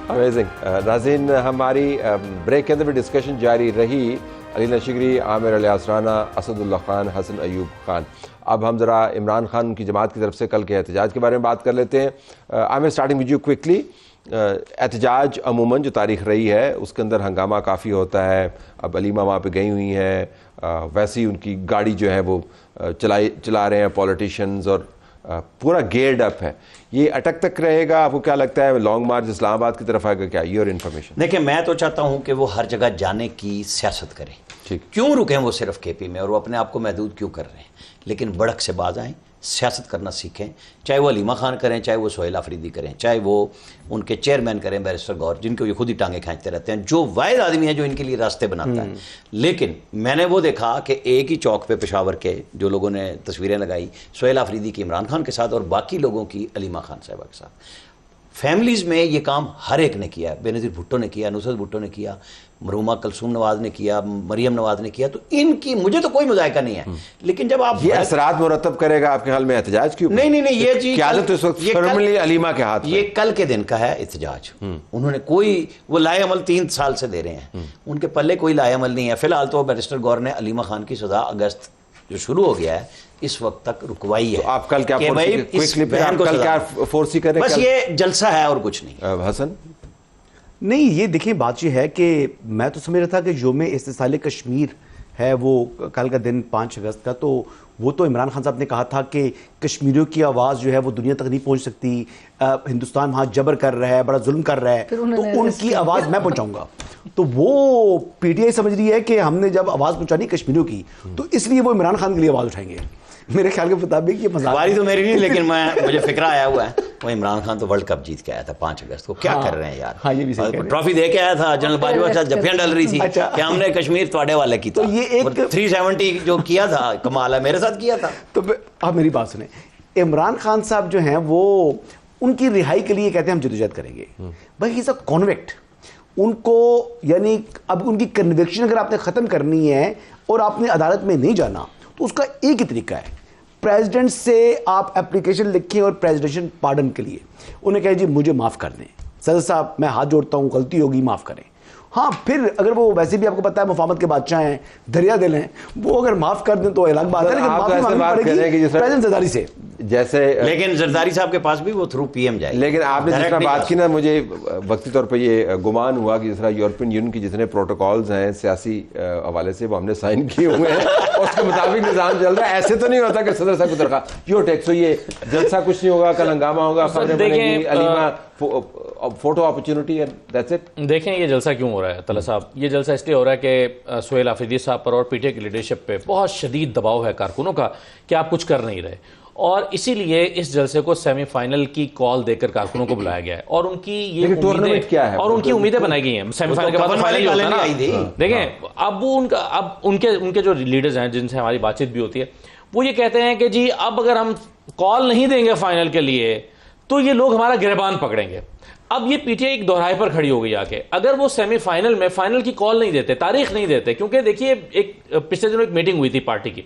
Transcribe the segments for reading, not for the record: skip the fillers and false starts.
Amazing. नाज़रीन, हमारी break के अंदर भी डिस्कशन जारी रही। अली नशिगरी, आमिर अलियास राना, असदुल्ला खान, हसन अयूब खान। अब हम ज़रा इमरान खान की जमात की तरफ से कल के एहतजाज के बारे में बात कर लेते हैं। Aamir, starting with you quickly. एहतजाज अमूमन जो तारीख रही है उसके अंदर हंगामा काफ़ी होता है। अब अलीमा वहाँ पे गई हुई हैं, वैसे ही उनकी गाड़ी जो है वो चला रहे हैं पॉलिटिशियंस, और पूरा गेयर्ड अप है। ये अटक तक रहेगा? आपको क्या लगता है लॉन्ग मार्च इस्लामाबाद की तरफ आएगा क्या? Your information. देखिए, मैं तो चाहता हूं कि वो हर जगह जाने की सियासत करें। ठीक, क्यों रुकें वो सिर्फ केपी में, और वो अपने आप को महदूद क्यों कर रहे हैं? लेकिन बड़क से बाज आएँ, सियासत करना सीखें। चाहे वो अलीमा खान करें, चाहे वो सोहेल आफरीदी करें, चाहे वो उनके चेयरमैन करें बैरिस्टर गौर, जिनको ये खुद ही टांगे खींचते रहते हैं, जो वाहिद आदमी है जो इनके लिए रास्ते बनाता है। लेकिन मैंने वो देखा कि एक ही चौक पे पेशावर के जो लोगों ने तस्वीरें लगाई, सोहेल आफरीदी की इमरान खान के साथ और बाकी लोगों की अलीमा खान साहिबा के साथ। फैमिलीज़ में ये काम हर एक ने किया। बेनज़ीर भुट्टो ने किया, नुसरत भुट्टो ने किया, मरहूमा कलसूम नवाज ने किया, मरियम नवाज ने किया। तो इनकी मुझे तो कोई मुज़ायका नहीं है, लेकिन जब आप ये असरात मुरतब करेगा आपके ख्याल में एहतजाज की? नहीं, ये चीज क़यादत इस वक्त फर्मली अलीमा के हाथ में। ये कल के दिन का है एहतजाज। उन्होंने कोई वो लाए अमल 3 साल से दे रहे हैं, उनके पल्ले कोई लाए अमल नहीं है। फिलहाल तो बैरिस्टर गौर ने अलीमा खान की सज़ा अगस्त जो शुरू हो गया है इस वक्त तक रुकवाई है। तो आप कल क्या फोर्सी करें? बस ये जलसा है और कुछ नहीं। हसन? नहीं, ये देखिए, बात यह है कि मैं तो समझ रहा था कि योम इस्तिसाल कश्मीर है वो कल का दिन 5 अगस्त का, तो वो तो इमरान खान साहब ने कहा था कि कश्मीरियों की आवाज़ जो है वो दुनिया तक नहीं पहुंच सकती, हिंदुस्तान वहाँ जबर कर रहा है, बड़ा जुल्म कर रहा है, तो उनकी आवाज़ मैं पहुंचाऊंगा। तो वो पीटीआई समझ रही है कि हमने जब आवाज़ पहुंचानी कश्मीरियों की, तो इसलिए वो इमरान खान के लिए आवाज़ उठाएंगे। मेरे ख्याल के मुताबिक ये हमारी तो मेरी नहीं, लेकिन मुझे फिक्रा आया हुआ है, वो इमरान खान तो वर्ल्ड कप जीत के आया था 5 अगस्त को। क्या कर रहे हैं यार? हाँ, ये भी सही कह रहे हैं। ट्रॉफी दे के आया था, जनरल बाजवा के साथ जफ्फियां डल रही थी कि हमने कश्मीर ਤੁਹਾਡੇ वाले की था। तो ये एक 370 जो किया था, कमाल है, मेरे साथ किया था। तो आप मेरी बात सुने, इमरान खान साहब जो हैं वो उनकी रिहाई के लिए कहते हैं हम जदोजहद करेंगे। भाई ही इज अ कॉन्विक्ट। उनको यानी अब उनकी कन्विक्शन अगर आपने ख़त्म करनी है और आपने अदालत में नहीं जाना, तो उसका एक ही तरीका है, प्रेसिडेंट से आप एप्लीकेशन लिखें और प्रेसिडेंशियल पार्डन के लिए उन्हें कहें जी मुझे माफ़ कर दें, सदर साहब मैं हाथ जोड़ता हूँ, गलती होगी, माफ़ करें। हाँ, फिर अगर वो वैसे भी आपको पता है मुफाहमत के बादशाह हैं, दरिया दिल हैं, वो अगर माफ़ कर दें तो अलग बात है, लेकिन माफ़ी मांगनी पड़ेगी प्रेसिडेंट जरदारी से। जैसे लेकिन जरदारी साहब के पास भी वो थ्रू पीएम जाए। लेकिन आपने जिस तरह बात की ना, मुझे वक्ती तौर पे ये गुमान हुआ कि जिस तरह यूरोपियन यूनियन की जितने प्रोटोकॉल्स हैं सियासी हवाले से वो हमने साइन किए हुए हैं और उसके मुताबिक निज़ाम चल रहा है। ऐसे तो नहीं होता कि सदर साहब को दरख्वास्त योर टेक्स, तो ये जलसा कुछ नहीं होगा, कल हंगामा होगा, खबरें बनेंगी, Aleema photo opportunity and that's it. देखें ये जलसा क्यों हो रहा है तला साहब? ये जलसा इसलिए हो रहा है कि सोहेल आफरीदी साहब पर और पीटीआई की लीडरशिप पे बहुत शदीद दबाव है कारकुनों का कि आप कुछ कर नहीं रहे, और इसीलिए इस जलसे को सेमीफाइनल की कॉल देकर कारकुनों को बुलाया गया है। और उनकी ये टूर्नामेंट क्या है और उनकी उम्मीदें बनाई गई हैं। सेमीफाइनल के बाद फाइनल ही होता है ना। देखें, अब वो उनके जो लीडर्स हैं जिनसे हमारी बातचीत भी होती है, वो ये कहते हैं कि जी अब अगर हम कॉल नहीं देंगे फाइनल के लिए तो ये लोग हमारा गिरबान पकड़ेंगे। अब ये पीटीआई एक दोहराए पर खड़ी हो गई आके, अगर वो सेमीफाइनल में फाइनल की कॉल नहीं देते, तारीख नहीं देते, क्योंकि देखिए एक पिछले दिनों एक मीटिंग हुई थी पार्टी की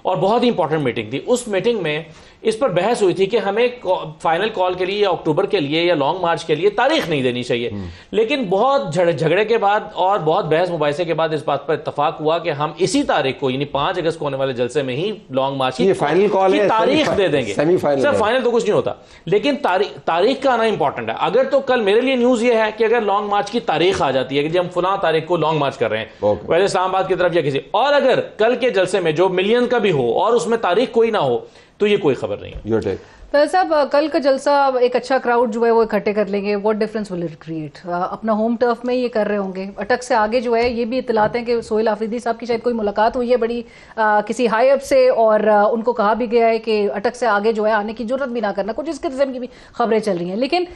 और बहुत ही इंपॉर्टेंट मीटिंग थी। उस मीटिंग में इस पर बहस हुई थी कि हमें फाइनल कॉल के लिए या अक्टूबर के लिए या लॉन्ग मार्च के लिए तारीख नहीं देनी चाहिए। लेकिन बहुत झगड़े के बाद और बहुत बहस मुबाहिसे के बाद इस बात पर इत्तफाक हुआ कि हम इसी तारीख को यानी 5 अगस्त को होने वाले जलसे में ही लॉन्ग मार्च की फाइनल कॉल की तारीख दे देंगे। सर फाइनल तो कुछ नहीं होता, लेकिन तारीख का आना इंपॉर्टेंट है। अगर तो कल मेरे लिए न्यूज ये है कि अगर लॉन्ग मार्च की तारीख आ जाती है कि हम फुला तारीख को लॉन्ग मार्च कर रहे हैं वैसे इस्लामाबाद की तरफ या किसी, और अगर कल के जलसे में जो मिलियन का भी हो और उसमें तारीख कोई ना हो तो ये कोई खबर नहीं है। तो साहब कल का जलसा एक अच्छा क्राउड जो है वो इकट्ठे कर लेंगे, what difference will it create? अपना होम टर्फ में ये कर रहे होंगे। अटक से आगे जो है ये भी इतलात हैं कि सोहेल आफरीदी साहब की शायद कोई मुलाकात हुई है बड़ी किसी हाई अप से, और उनको कहा भी गया है कि अटक से आगे जो है आने की जरूरत भी ना करना, कुछ इस किस्म की भी खबरें चल रही हैं। लेकिन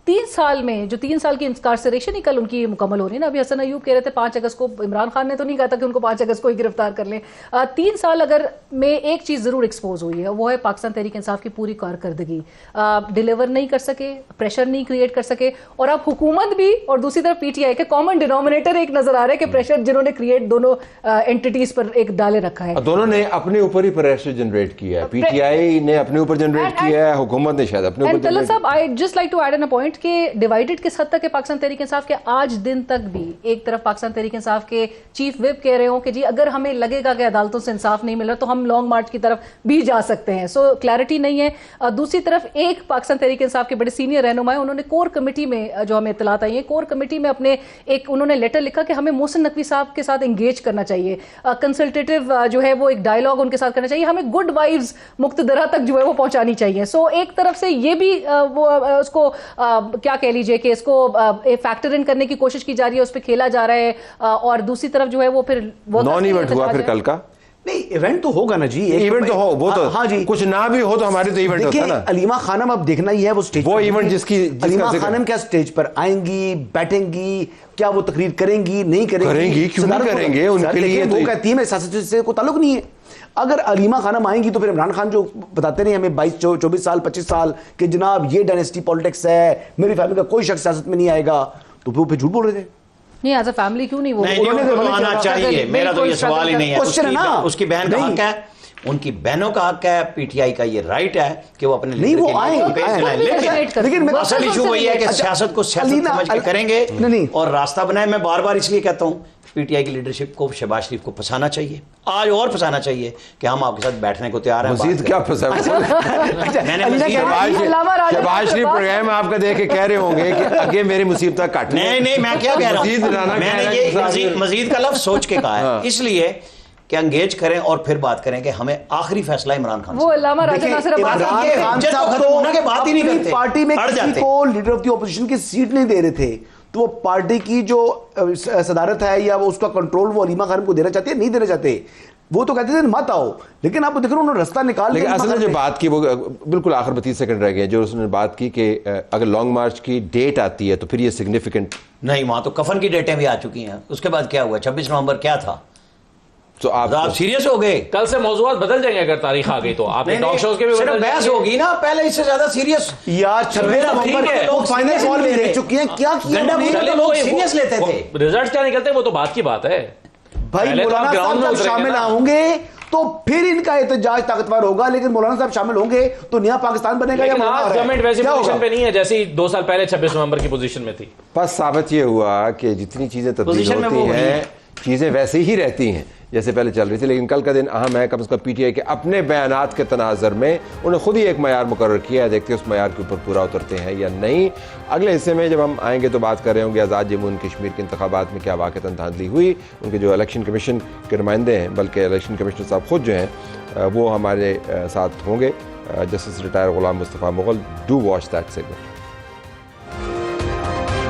3 साल में जो 3 साल की इंकारसरेशन ही कल उनकी मुकम्मल हो रही है ना। अभी हसन अयूब कह रहे थे 5 अगस्त को, इमरान खान ने तो नहीं कहा था कि उनको 5 अगस्त को ही गिरफ्तार कर लें। 3 साल अगर में एक चीज़ ज़रूर एक्सपोज हुई है, वो है पाकिस्तान तहरीक इंसाफ की पूरी कारकर्दगी। डिलीवर नहीं कर सके, प्रेशर नहीं क्रिएट कर सके, और अब हुकूमत भी और दूसरी तरफ पीटीआई के कॉमन डिनोमिनेटर एक नजर आ रहा है कि प्रेशर जिन्होंने क्रिएट दोनों एंटिटीज पर एक डाले रखा है। दोनों ने अपने ऊपर ही प्रेशर जनरेट किया है, पीटीआई ने अपने ऊपर जनरेट किया है, हुकूमत ने शायद अपने ऊपर। साहब I just like to add an a point, divided किस हद तक है पाकिस्तान तहरीक इंसाफ के, आज दिन तक भी एक तरफ पाकिस्तान तहरीक इंसाफ के चीफ विप कह रहे हो कि जी अगर हमें लगेगा कि अदालतों से इंसाफ नहीं मिल रहा तो हम लॉन्ग मार्च की तरफ भी जा सकते हैं। सो क्लैरिटी नहीं है। दूसरी तरफ एक पाकिस्तान तहरीक इंसाफ के बड़े सीनियर रहनुमा है, उन्होंने कोर कमेटी में, जो हमें इत्तलात आई है, कोर कमेटी में अपने एक उन्होंने लेटर लिखा कि हमें मोहसिन नकवी साहब के साथ एंगेज करना चाहिए, कंसल्टेटिव जो है वो एक डायलॉग उनके साथ करना चाहिए, हमें गुड वाइब्स मुक्तदरा तक जो है वो पहुंचानी चाहिए। सो एक तरफ से ये भी वो उसको क्या कह लीजिए कि इसको फैक्टर इन करने की कोशिश की जा रही है, उस पर खेला जा रहा है, और दूसरी तरफ जो है वो फिर नॉन इवेंट हुआ फिर कल का। नहीं, इवेंट तो होगा ना जी, इवेंट तो हो, वो तो हाँ जी, कुछ ना भी हो तो हमारे तो इवेंट होता है ना। अलीमा खानम अब देखना ही है वो स्टेज, वो इवेंट जिसकी अलीमा खानम क्या स्टेज पर आएंगी, बैठेंगी, क्या वो तकरीर करेंगी, नहीं करेंगी, क्यों नहीं करेंगे, उनके लिए वो कहती है सियासत से कोई ताल्लुक नहीं है। अगर अलीमा खानम आएंगी तो फिर इमरान खान जो बताते नहीं हमें 22-24 साल 25 साल कि जनाब ये डायनेस्टी पॉलिटिक्स है, मेरी फैमिली का कोई शख्स सियासत में नहीं आएगा, तो वो फिर झूठ बोल रहे थे। नहीं, एज अ फैमिली क्यों नहीं वो आना चाहिए, मेरा तो ये सवाल ही नहीं है। क्वेश्चन है ना, उसकी बहन का हक है, उनकी बहनों का हक है, पीटीआई का ये राइट है कि वो अपने नहीं वो आए, लेकिन असल इशू वही है कि सियासत को सियासत समझ के करेंगे नहीं और रास्ता बनाए। मैं बार बार इसलिए कहता हूँ पीटीआई की लीडरशिप को शहबाज शरीफ को फंसाना चाहिए, आज और फंसाना चाहिए कि हम आपके साथ बैठने को तैयार हैं। मजीद क्या फंसा? मैंने शहबाज शरीफ प्रोग्राम आपका देख के कह रहे होंगे कि आगे मेरी मुसीबत काट। नहीं, मैं क्या कह रहा हूँ, मैंने ये मजीद का लफ्ज सोच के कहा है, इसलिए कि एंगेज करें और फिर बात करें कि हमें आखिरी फैसला इमरान खान वो अल्लामा राजा नासिर अब्बास बात ही नहीं करते, पार्टी में किसी को लीडर ऑफ द ऑपोजिशन की सीट नहीं दे रहे थे, तो वो पार्टी की जो सदारत है या वो उसका कंट्रोल वो अलीमा खान को देना चाहते हैं, नहीं देना चाहते, वो तो कहते थे मत आओ, लेकिन आप देख रहे हो उन्होंने रास्ता निकाल लिया। लेकिन असल में जो बात की वो बिल्कुल आखिर 32 सेकंड रह गए, जो उसने बात की कि अगर लॉन्ग मार्च की डेट आती है तो फिर ये सिग्निफिकेंट नहीं, वहां तो कफन की डेटें भी आ चुकी हैं, उसके बाद क्या हुआ, 26 नवंबर क्या था, तो आप सीरियस हो गए। कल से मौजूद बदल जाएंगे अगर तारीख आ गई तो, आपने टॉक शोज के भी सिर्फ बहस होगी ना, पहले इससे ज्यादा सीरियस यार 26 नवंबर के लोग फाइनल कॉल में रह चुकी हैं, क्या किया लोग सीरियस लेते थे, रिजल्ट क्या निकलते वो तो बात की बात है भाई। मौलाना साहब जब शामिल होंगे तो फिर इनका एहतजाज ताकतवर होगा, लेकिन मौलाना साहब शामिल होंगे तो नया पाकिस्तान बनेगा। या गवर्नमेंट वैसी पोजीशन पे नहीं है जैसी 2 साल पहले 26 नवंबर की पोजीशन में थी। बस साबित ये हुआ कि जितनी चीजें तब्दील होती हैं चीज़ें वैसे ही रहती हैं जैसे पहले चल रही थी। लेकिन कल का दिन अहम है, कम से कम पीटीआई के अपने बयानात के तनाज़र में उन्हें खुद ही एक मयार मुकर्रर किया है, देखते हैं उस मयार के ऊपर पूरा उतरते हैं या नहीं। अगले हिस्से में जब हम आएंगे तो बात कर रहे होंगे आज़ाद जम्मू एंड कश्मीर के इंतखाबात में क्या वाक़तन धांधली हुई, उनके जो इलेक्शन कमीशन के नुमाइंदे हैं, बल्कि इलेक्शन कमिश्नर साहब खुद जो हैं वो हमारे साथ होंगे, justice retire Ghulam Mustafa Mughal. Do watch that segment.